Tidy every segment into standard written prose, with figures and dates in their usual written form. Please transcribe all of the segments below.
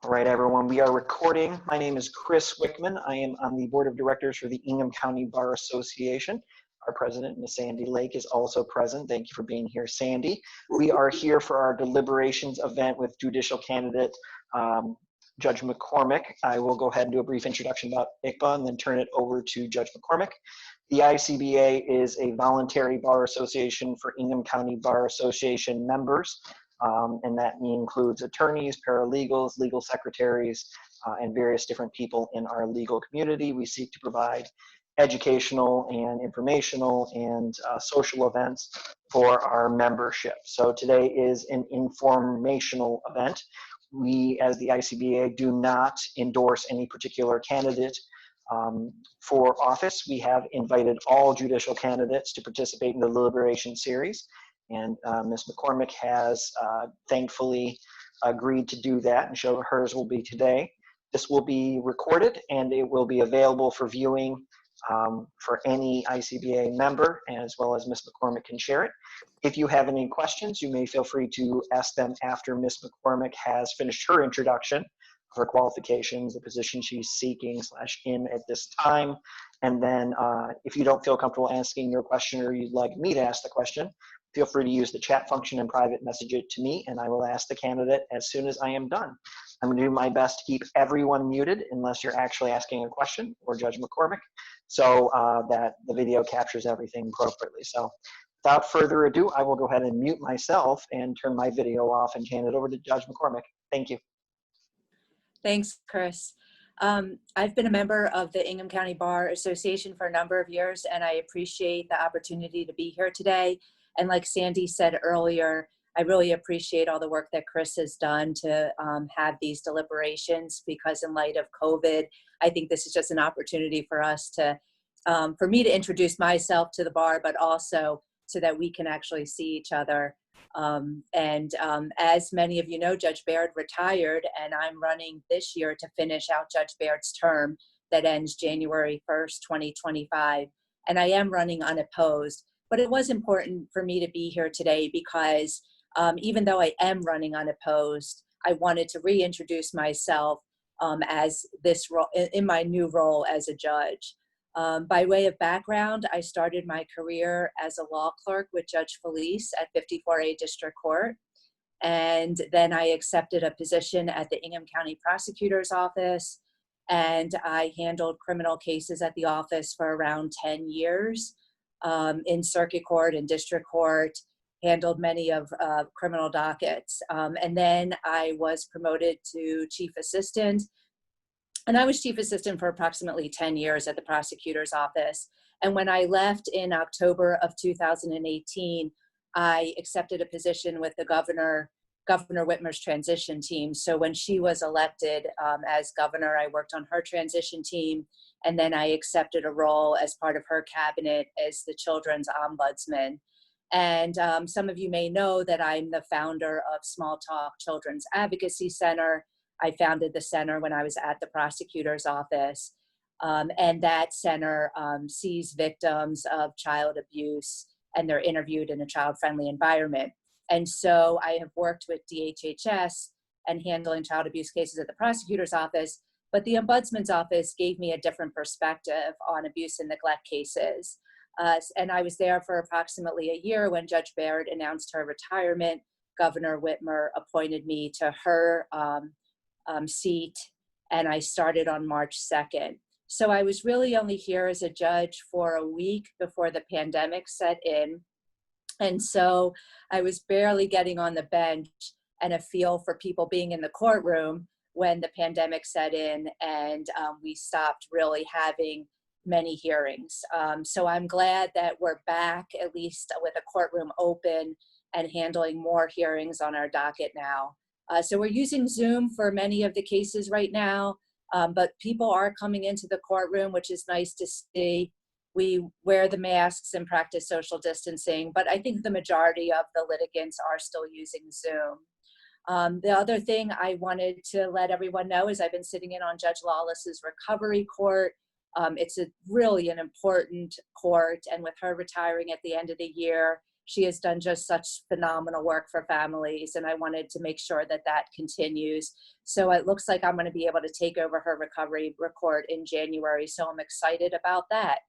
All right, everyone, we are recording. My name is Chris Wickman. I am on the board of directors for the Ingham County Bar Association. Our president, Ms. Sandy Lake, is also present. Thank you for being here, Sandy. We are here for our deliberations event with Judicial Candidate Judge McCormick. I will go ahead and do a brief introduction about ICBA and then turn it over to Judge McCormick. The ICBA is a voluntary bar association for Ingham County Bar Association members. And that includes attorneys, paralegals, legal secretaries, and various different people in our legal community. We seek to provide educational and informational and social events for our membership. So today is an informational event. We, as the ICBA, do not endorse any particular candidate for office. We have invited all judicial candidates to participate in the deliberation series. And Ms. McCormick has thankfully agreed to do that, and show hers will be today. This will be recorded and it will be available for viewing for any ICBA member, as well as Ms. McCormick can share it. If you have any questions, you may feel free to ask them after Ms. McCormick has finished her introduction of her qualifications, the position she's seeking / in at this time. And then if you don't feel comfortable asking your question or you'd like me to ask the question, feel free to use the chat function and private message it to me, and I will ask the candidate as soon as I am done. I'm going to do my best to keep everyone muted unless you're actually asking a question, or Judge McCormick, so that the video captures everything appropriately. So without further ado, I will go ahead and mute myself and turn my video off and hand it over to Judge McCormick. Thank you. Thanks, Chris. I've been a member of the Ingham County Bar Association for a number of years, and I appreciate the opportunity to be here today. And like Sandy said earlier, I really appreciate all the work that Chris has done to have these deliberations, because in light of COVID, I think this is just an opportunity for us to, for me to introduce myself to the bar, but also so that we can actually see each other. As many of you know, Judge Baird retired, and I'm running this year to finish out Judge Baird's term that ends January 1st, 2025. And I am running unopposed. But it was important for me to be here today because even though I am running unopposed, I wanted to reintroduce myself as this role, in my new role as a judge. By way of background, I started my career as a law clerk with Judge Felice at 54A District Court. And then I accepted a position at the Ingham County Prosecutor's Office. And I handled criminal cases at the office for around 10 years. In circuit court and district court, handled many of criminal dockets. And then I was promoted to chief assistant. And I was chief assistant for approximately 10 years at the prosecutor's office. And when I left in October of 2018, I accepted a position with the Governor Whitmer's transition team. So when she was elected as governor, I worked on her transition team. And then I accepted a role as part of her cabinet as the children's ombudsman. And some of you may know that I'm the founder of Small Talk Children's Advocacy Center. I founded the center when I was at the prosecutor's office. And that center sees victims of child abuse, and they're interviewed in a child-friendly environment. And so I have worked with DHHS and handling child abuse cases at the prosecutor's office. But the Ombudsman's office gave me a different perspective on abuse and neglect cases. And I was there for approximately a year when Judge Baird announced her retirement. Governor Whitmer appointed me to her seat, and I started on March 2nd. So I was really only here as a judge for a week before the pandemic set in. And so I was barely getting on the bench and a feel for people being in the courtroom when the pandemic set in, and we stopped really having many hearings. So I'm glad that we're back, at least with a courtroom open and handling more hearings on our docket now. So we're using Zoom for many of the cases right now, but people are coming into the courtroom, which is nice to see. We wear the masks and practice social distancing, but I think the majority of the litigants are still using Zoom. The other thing I wanted to let everyone know is I've been sitting in on Judge Lawless's recovery court. It's really an important court, and with her retiring at the end of the year, she has done just such phenomenal work for families, and I wanted to make sure that that continues. So it looks like I'm going to be able to take over her recovery report in January, so I'm excited about that.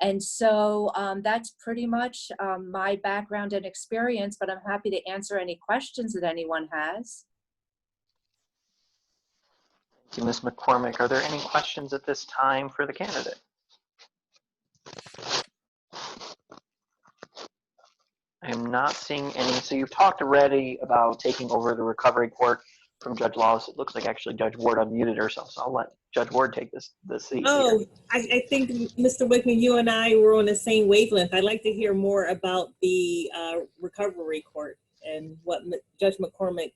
And so that's pretty much my background and experience, but I'm happy to answer any questions that anyone has. Thank you, Ms. McCormick. Are there any questions at this time for the candidate? I am not seeing any. So you've talked already about taking over the recovery court from Judge Lawless. It looks like actually Judge Ward unmuted herself, so I'll let Judge Ward take this seat. Oh, I think, Mr. Wickman, you and I were on the same wavelength. I'd like to hear more about the recovery court and what Judge McCormick,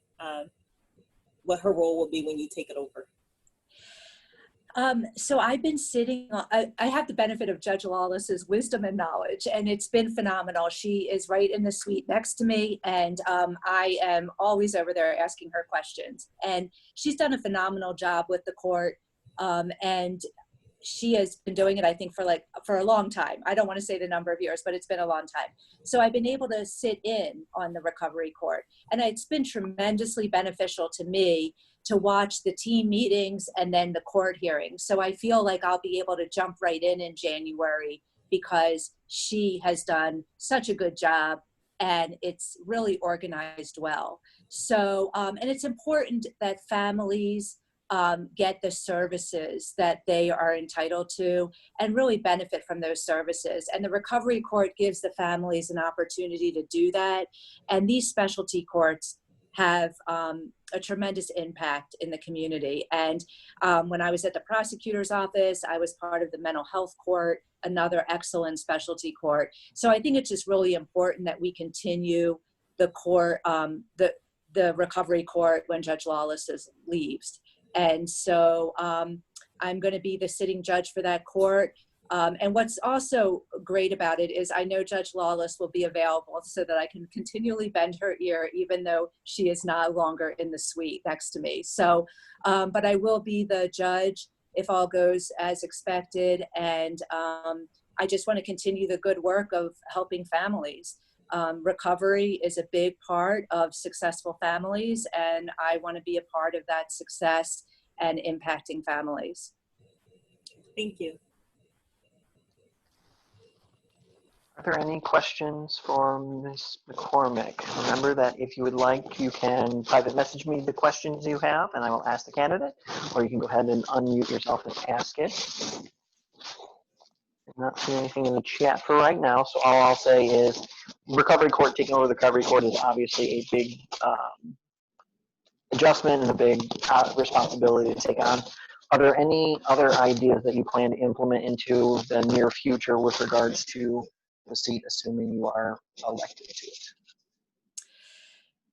what her role will be when you take it over. So I've been sitting, I have the benefit of Judge Lawless's wisdom and knowledge, and it's been phenomenal. She is right in the suite next to me, and I am always over there asking her questions. And she's done a phenomenal job with the court, and she has been doing it, I think, for a long time. I don't want to say the number of years, but it's been a long time. So I've been able to sit in on the recovery court, and it's been tremendously beneficial to me to watch the team meetings and then the court hearings. So I feel like I'll be able to jump right in January because she has done such a good job and it's really organized well. So, and it's important that families get the services that they are entitled to and really benefit from those services. And the recovery court gives the families an opportunity to do that. And these specialty courts have a tremendous impact in the community. And when I was at the prosecutor's office, I was part of the mental health court, another excellent specialty court. So I think it's just really important that we continue the court, the recovery court when Judge Lawless leaves. And so I'm going to be the sitting judge for that court. And what's also great about it is I know Judge Lawless will be available so that I can continually bend her ear, even though she is no longer in the suite next to me. So, but I will be the judge if all goes as expected. And I just want to continue the good work of helping families. Recovery is a big part of successful families, and I want to be a part of that success and impacting families. Thank you. Are there any questions for Ms. McCormick? Remember that if you would like, you can private message me the questions you have and I will ask the candidate, or you can go ahead and unmute yourself and ask it. I'm not seeing anything in the chat for right now, so all I'll say is recovery court, taking over the recovery court is obviously a big adjustment and a big responsibility to take on. Are there any other ideas that you plan to implement into the near future with regards to the seat, assuming you are elected to it?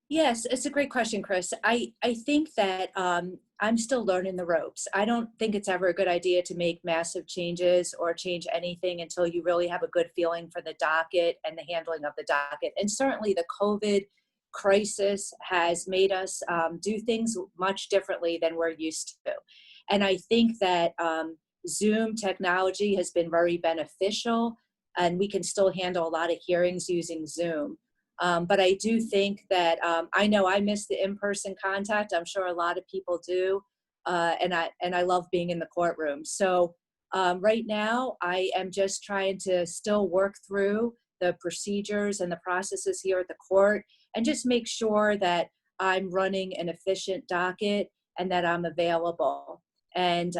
Yes, it's a great question, Chris. I think that I'm still learning the ropes. I don't think it's ever a good idea to make massive changes or change anything until you really have a good feeling for the docket and the handling of the docket. And certainly the COVID crisis has made us do things much differently than we're used to. And I think that Zoom technology has been very beneficial, and we can still handle a lot of hearings using Zoom. But I do think that I know I miss the in-person contact. I'm sure a lot of people do, and I love being in the courtroom. So right now, I am just trying to still work through the procedures and the processes here at the court, and just make sure that I'm running an efficient docket and that I'm available. And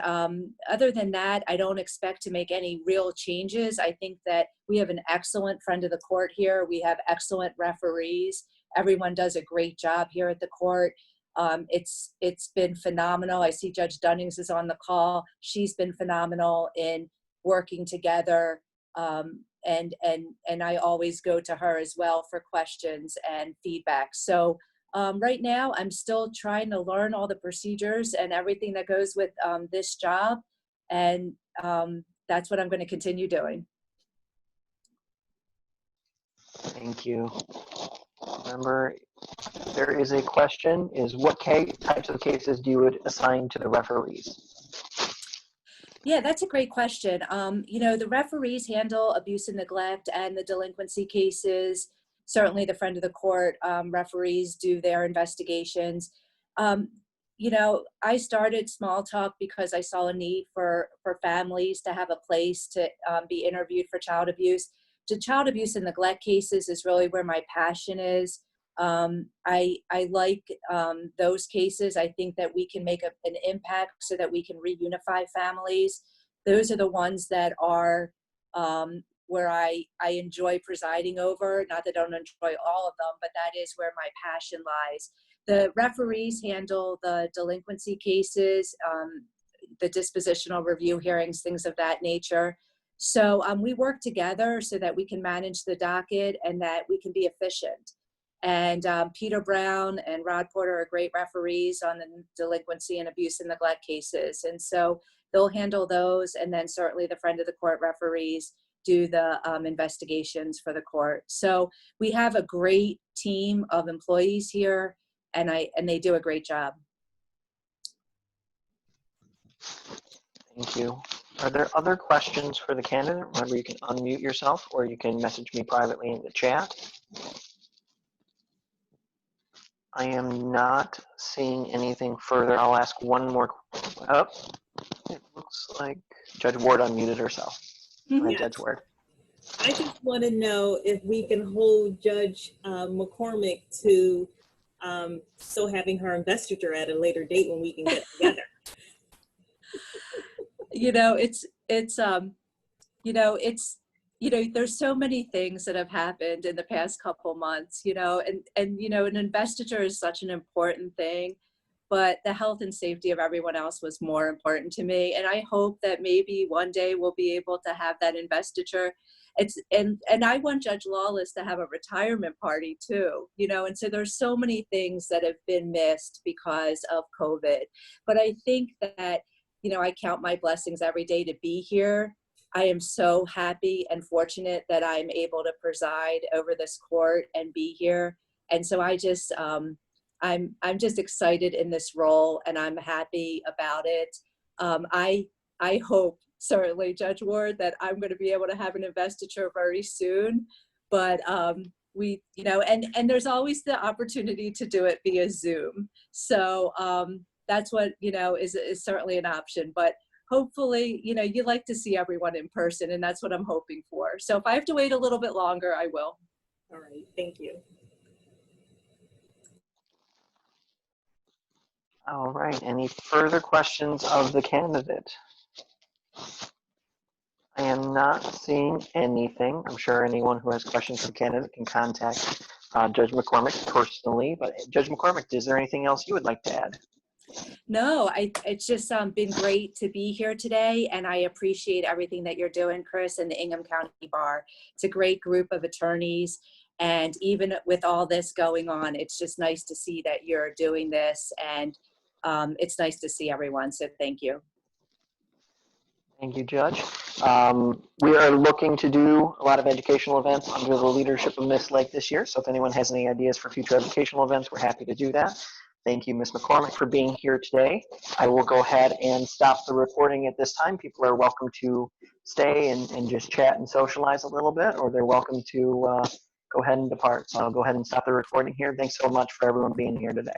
other than that, I don't expect to make any real changes. I think that we have an excellent friend of the court here. We have excellent referees. Everyone does a great job here at the court. It's been phenomenal. I see Judge Dunnings is on the call. She's been phenomenal in working together. And I always go to her as well for questions and feedback. So right now, I'm still trying to learn all the procedures and everything that goes with this job. And that's what I'm going to continue doing. Thank you. Remember, there is a question, is what types of cases do you would assign to the referees? Yeah, that's a great question. You know, the referees handle abuse and neglect and the delinquency cases. certainly the friend of the court referees do their investigations. You know, I started Small Talk because I saw a need for families to have a place to be interviewed for child abuse. The child abuse and neglect cases is really where my passion is. I like those cases. I think that we can make an impact so that we can reunify families. Those are the ones that are where I enjoy presiding over. Not that I don't enjoy all of them, but that is where my passion lies. The referees handle the delinquency cases, the dispositional review hearings, things of that nature. So we work together so that we can manage the docket and that we can be efficient. And Peter Brown and Rod Porter are great referees on the delinquency and abuse and neglect cases. And so they'll handle those. And then certainly the friend of the court referees do the investigations for the court. So we have a great team of employees here, and they do a great job. Thank you. Are there other questions for the candidate? Remember, you can unmute yourself or you can message me privately in the chat. I am not seeing anything further. I'll ask one more. Oh, it looks like Judge Ward unmuted herself. Yes. Judge Ward. I just want to know if we can hold Judge McCormick to still having her investiture at a later date when we can get together. There's so many things that have happened in the past couple months, and an investiture is such an important thing, but the health and safety of everyone else was more important to me. And I hope that maybe one day we'll be able to have that investiture. And I want Judge Lawless to have a retirement party too, and so there's so many things that have been missed because of COVID. But I think that, I count my blessings every day to be here. I am so happy and fortunate that I'm able to preside over this court and be here. And so I just, I'm just excited in this role and I'm happy about it. I hope, certainly, Judge Ward, that I'm going to be able to have an investiture very soon. But and there's always the opportunity to do it via Zoom. So that's what, is certainly an option. But hopefully, you like to see everyone in person, and that's what I'm hoping for. So if I have to wait a little bit longer, I will. All right, thank you. All right, any further questions of the candidate? I am not seeing anything. I'm sure anyone who has questions for the candidate can contact Judge McCormick personally. But Judge McCormick, is there anything else you would like to add? No, it's just been great to be here today, and I appreciate everything that you're doing, Chris, and the Ingham County Bar. It's a great group of attorneys, and even with all this going on, it's just nice to see that you're doing this, and it's nice to see everyone, so thank you. Thank you, Judge. We are looking to do a lot of educational events under the leadership of Ms. Lake this year, so if anyone has any ideas for future educational events, we're happy to do that. Thank you, Ms. McCormick, for being here today. I will go ahead and stop the recording at this time. People are welcome to stay and just chat and socialize a little bit, or they're welcome to go ahead and depart. So I'll go ahead and stop the recording here. Thanks so much for everyone being here today.